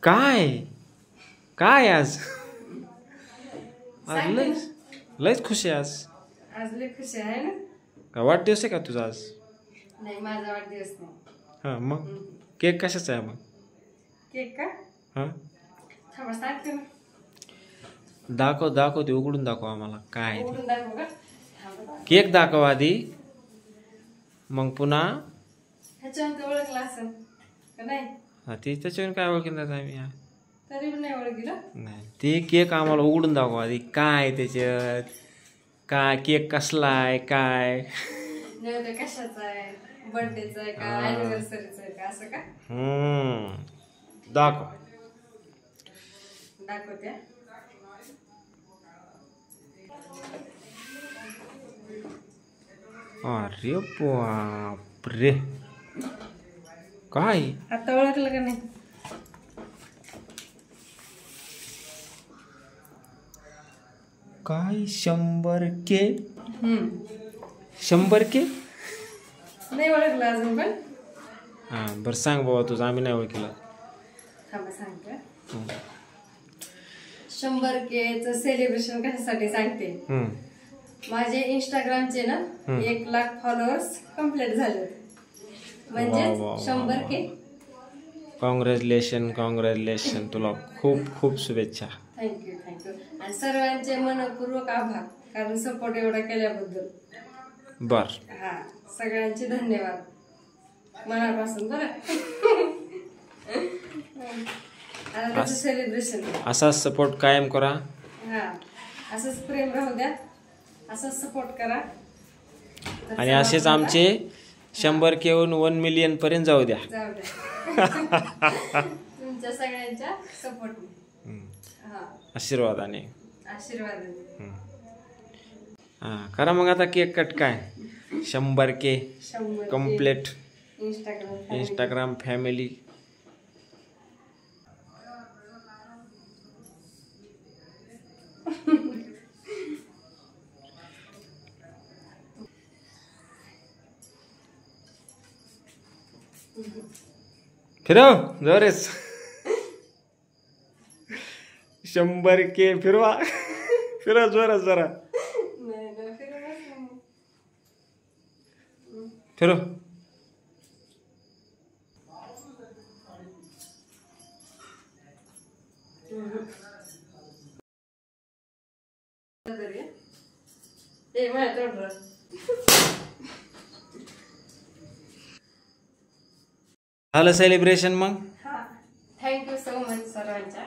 काय काय आज आज सांगते लयच लयच खुशी आहे आज. आज लय खुशी आहे ना. का वाढदिवस आहे का तुझा आज? नाही माझा वाढदिवस नाही. हा मग केक कशाचा आहे मग? केक का? हा थांबा सांगते ना. दाखव दाखव ते उघडून दाखव आम्हाला काय आहे ते. उघडून दाखवू का? थांबा. केक दाखव आधी मग पुन्हा ह्याच्यावर तर ओळखला असेल का नाही? हा ती त्याच्यावर काय ओळखणार आम्ही हा? तरी पण नाही ओळखलं. नाही ते केक आम्हाला उघडून दाखव आधी काय आहे त्याच्यात, काय केक कसला आहे काय. नेमकं कशाचा आहे? बर्थडेचा आहे का अॅनिव्हर्सरीचा आहे का असं का? दाखव दाखवत्या. अरे बापरे काय आता ओळखलं का नाही? काय 100 के 100 के नाही ओळखलं अजून पण. हा बरं सांग बाबा तुझं आम्ही नाही ओळखलं. थांबा सांगते. 100 के सेलिब्रेशन कशासाठी सांगते. माझे इंस्टाग्रामचे ना 1 लाख फॉलोअर्स कंप्लीट झाले म्हणजे 100 के. कॉंग्रॅच्युलेशन तुला खूप खूप शुभेच्छा. थँक्यू थँक्यू आणि सर्वांचे मनपूर्वक आभार कारण सपोर्ट एवढा केल्याबद्दल. बर हा सगळ्यांचे धन्यवाद मनापासून. बरं आता त्याचं सेलिब्रेशन असाच सपोर्ट कायम करा. हा असंच प्रेम राहू द्या, असंच सपोर्ट करा आणि असेच आमचे 100 के वरून 1 मिलियन पर्यंत जाऊ द्या. जाऊ द्या तुमच्या सगळ्यांच्या सपोर्ट. हा आशीर्वादाने आशीर्वादाने. हा करा मग आता केक कट. काय 100 के 100 कम्प्लीट इंस्टाग्राम फॅमिली. फिरव जोरेस 100 के फिरवा फिरव जोरात जरा फिरव. झालं सेलिब्रेशन मग. थँक्यू सो मच सर्वांच्या.